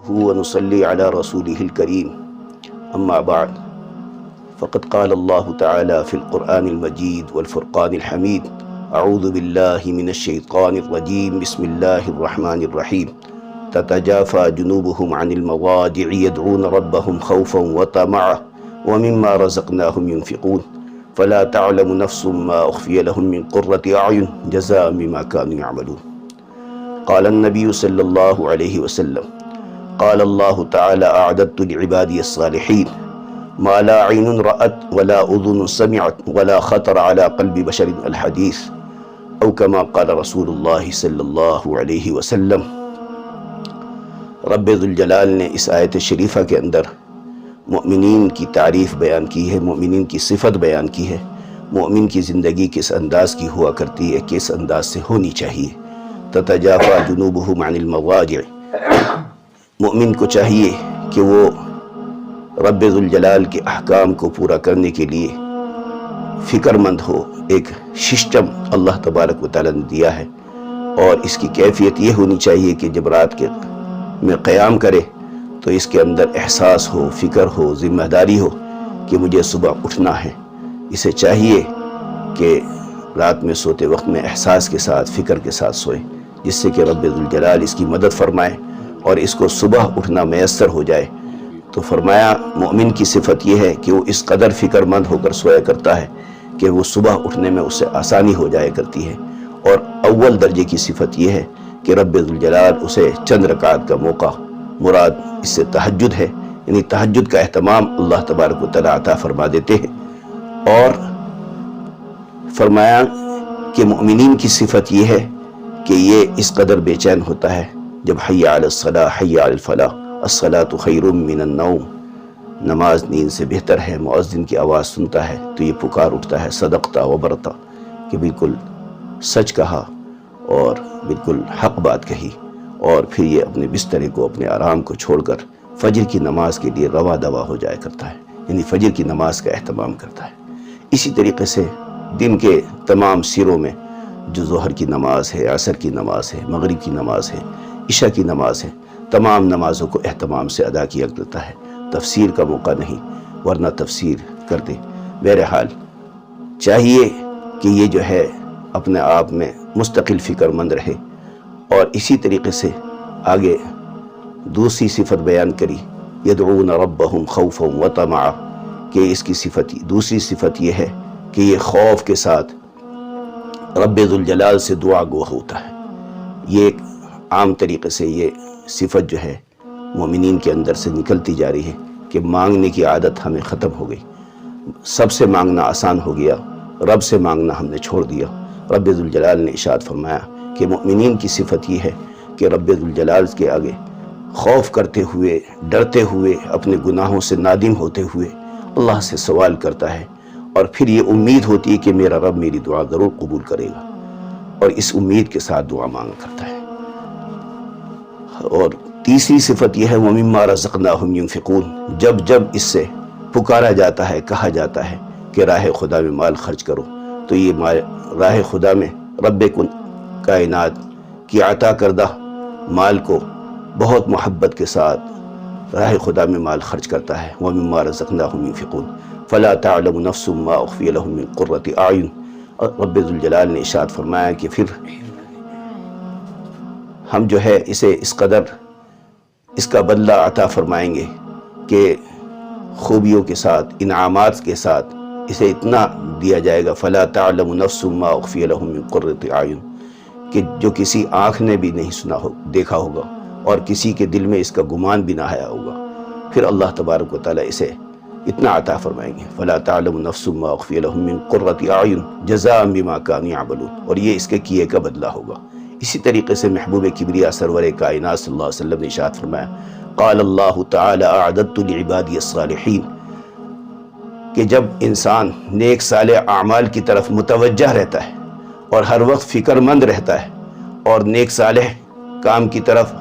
ونصلي على رسوله الكريم أما بعد فقد قال الله تعالى في القرآن المجيد والفرقان الحميد أعوذ بالله من الشيطان الرجيم بسم الله الرحمن الرحيم تتجافى جنوبهم عن المضاجع يدعون ربهم خوفا وطمعا ومما رزقناهم ينفقون فلا تعلم نفس ما أخفي لهم من قرة أعين جزاء بما كانوا يعملون قال النبي صلى الله عليه وسلم قال الله تعالى أعددت لعبادي الصالحين ما لا عين رأت ولا أذن سمعت ولا خطر على قلب بشر الحديث أو كما قال رسول الله صلی اللہ علیہ وسلم۔ رب ذوالجلال نے اس آیت شریفہ کے اندر مؤمنین کی تعریف بیان کی ہے، مؤمنین کی صفت بیان کی ہے، مومن کی زندگی کس انداز کی ہوا کرتی ہے، کس انداز سے ہونی چاہیے۔ تتجافى جنوبهم عن المضاجع، مومن کو چاہیے کہ وہ رب ذوالجلال کے احکام کو پورا کرنے کے لیے فکر مند ہو۔ ایک سسٹم اللہ تبارک و تعالیٰ نے دیا ہے، اور اس کی کیفیت یہ ہونی چاہیے کہ جب رات کے میں قیام کرے تو اس کے اندر احساس ہو، فکر ہو، ذمہ داری ہو کہ مجھے صبح اٹھنا ہے۔ اسے چاہیے کہ رات میں سوتے وقت میں احساس کے ساتھ، فکر کے ساتھ سوئے، جس سے کہ رب ذوالجلال اس کی مدد فرمائے اور اس کو صبح اٹھنا میسر ہو جائے۔ تو فرمایا مومن کی صفت یہ ہے کہ وہ اس قدر فکر مند ہو کر سویا کرتا ہے کہ وہ صبح اٹھنے میں اسے آسانی ہو جایا کرتی ہے۔ اور اول درجے کی صفت یہ ہے کہ رب ذوالجلال اسے چند رکعت کا موقع، مراد اس سے تہجد ہے، یعنی تہجد کا اہتمام اللہ تبارک و تعالیٰ عطا فرما دیتے ہیں۔ اور فرمایا کہ مومنین کی صفت یہ ہے کہ یہ اس قدر بے چین ہوتا ہے جب حی علی الصلاۃ حی علی الفلاح الصلاۃ خیر من النوم، نماز نیند سے بہتر ہے، مؤذن کی آواز سنتا ہے تو یہ پکار اٹھتا ہے صدقتا و برتا، کہ بالکل سچ کہا اور بالکل حق بات کہی، اور پھر یہ اپنے بسترے کو، اپنے آرام کو چھوڑ کر فجر کی نماز کے لیے رواں دوا ہو جایا کرتا ہے، یعنی فجر کی نماز کا اہتمام کرتا ہے۔ اسی طریقے سے دن کے تمام سیروں میں جو ظہر کی نماز ہے، عصر کی نماز ہے، مغرب کی نماز ہے، عشاء کی نماز ہے، تمام نمازوں کو اہتمام سے ادا کیا کرتا ہے۔ تفسیر کا موقع نہیں، ورنہ تفسیر کر دے۔ بہرحال چاہیے کہ یہ جو ہے اپنے آپ میں مستقل فکر مند رہے۔ اور اسی طریقے سے آگے دوسری صفت بیان کری، یدعون ربهم خوفا وطمعا، کہ اس کی صفت، دوسری صفت یہ ہے کہ یہ خوف کے ساتھ رب ذوالجلال سے دعا گو ہوتا ہے۔ یہ ایک عام طریقے سے یہ صفت جو ہے مومنین کے اندر سے نکلتی جا رہی ہے کہ مانگنے کی عادت ہمیں ختم ہو گئی، سب سے مانگنا آسان ہو گیا، رب سے مانگنا ہم نے چھوڑ دیا۔ رب ذوالجلال نے ارشاد فرمایا کہ مومنین کی صفت یہ ہے کہ رب ذوالجلال کے آگے خوف کرتے ہوئے، ڈرتے ہوئے، اپنے گناہوں سے نادم ہوتے ہوئے اللہ سے سوال کرتا ہے، اور پھر یہ امید ہوتی ہے کہ میرا رب میری دعا ضرور قبول کرے گا، اور اس امید کے ساتھ دعا مانگ کرتا ہے۔ اور تیسری صفت یہ ہے وَمِمَّا رَزَقْنَاهُمْ يُنْفِقُونَ، جب اس سے پکارا جاتا ہے، کہا جاتا ہے کہ راہ خدا میں مال خرچ کرو، تو یہ راہ خدا میں رب کائنات کی عطا کردہ مال کو بہت محبت کے ساتھ راہ خدا میں مال خرچ کرتا ہے۔ وَمِمَّا رَزَقْنَاهُمْ يُنْفِقُونَ فَلَا تَعْلَمُ نَفْسٌ مَا أُخْفِيَ لَهُم مِّن قُرَّةِ أَعْيُنٍ، اور رب ذوالجلال نے ارشاد فرمایا کہ پھر ہم جو ہے اسے اس قدر اس کا بدلہ عطا فرمائیں گے کہ خوبیوں کے ساتھ، انعامات کے ساتھ اسے اتنا دیا جائے گا، فَلَا تَعْلَمُ نَفْسٌ مَا أُخْفِيَ لَهُم مِّن قُرَّةِ أَعْيُنٍ، کہ جو کسی آنکھ نے بھی نہیں دیکھا ہوگا اور کسی کے دل میں اس کا گمان بھی نہ آیا ہوگا، پھر اللہ تبارک و تعالیٰ اسے اتنا عطا فرمائیں گے۔ فَلَا تَعْلَمُ نَفْسٌ مَا أُخْفِيَ لَهُم مِّن قُرَّةِ أَعْيُنٍ جَزَاءً بِمَا كَانُوا يَعْمَلُونَ، اور یہ اس کے کیے کا بدلہ ہوگا۔ اسی طریقے سے محبوب کبریا سرور کائنات صلی اللہ علیہ وسلم نے ارشاد فرمایا، قال اللہ تعالی اعددت لعبادی الصالحین، کہ جب انسان نیک صالح اعمال کی طرف متوجہ رہتا ہے اور ہر وقت فکر مند رہتا ہے اور نیک صالح کام کی طرف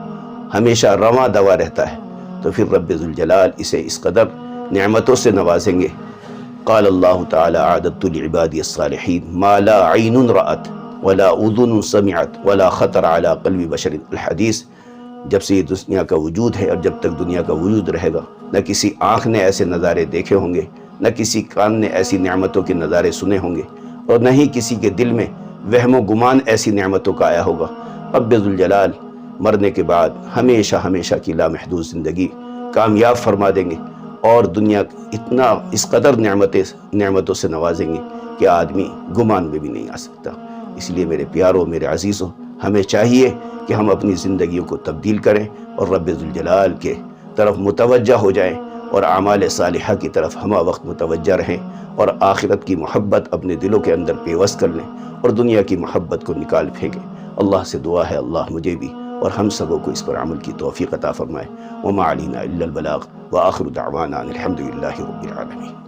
ہمیشہ رواں دوا رہتا ہے، تو پھر رب ذوالجلال اسے اس قدر نعمتوں سے نوازیں گے۔ قال اللہ تعالی اعددت لعبادی الصالحین ما لا عین رأت ولا اذن سمعت ولا خطر على قلب بشر الحدیث، جب سے یہ دنیا کا وجود ہے اور جب تک دنیا کا وجود رہے گا، نہ کسی آنکھ نے ایسے نظارے دیکھے ہوں گے، نہ کسی کان نے ایسی نعمتوں کے نظارے سنے ہوں گے، اور نہ ہی کسی کے دل میں وہم و گمان ایسی نعمتوں کا آیا ہوگا۔ رب ذوالجلال مرنے کے بعد ہمیشہ ہمیشہ کی لامحدود زندگی کامیاب فرما دیں گے، اور دنیا اتنا اس قدر نعمتوں سے نوازیں گے کہ آدمی گمان میں بھی نہیں آ سکتا۔ اس لیے میرے پیاروں، میرے عزیزوں، ہمیں چاہیے کہ ہم اپنی زندگیوں کو تبدیل کریں اور رب ذوالجلال کے طرف متوجہ ہو جائیں، اور اعمال صالحہ کی طرف ہمہ وقت متوجہ رہیں، اور آخرت کی محبت اپنے دلوں کے اندر پیوست کر لیں، اور دنیا کی محبت کو نکال پھینکیں۔ اللہ سے دعا ہے اللہ مجھے بھی اور ہم سبوں کو اس پر عمل کی توفیق عطا فرمائے۔ وما علینا الا البلاغ، وآخر دعوانا ان الحمد للہ رب العالمین۔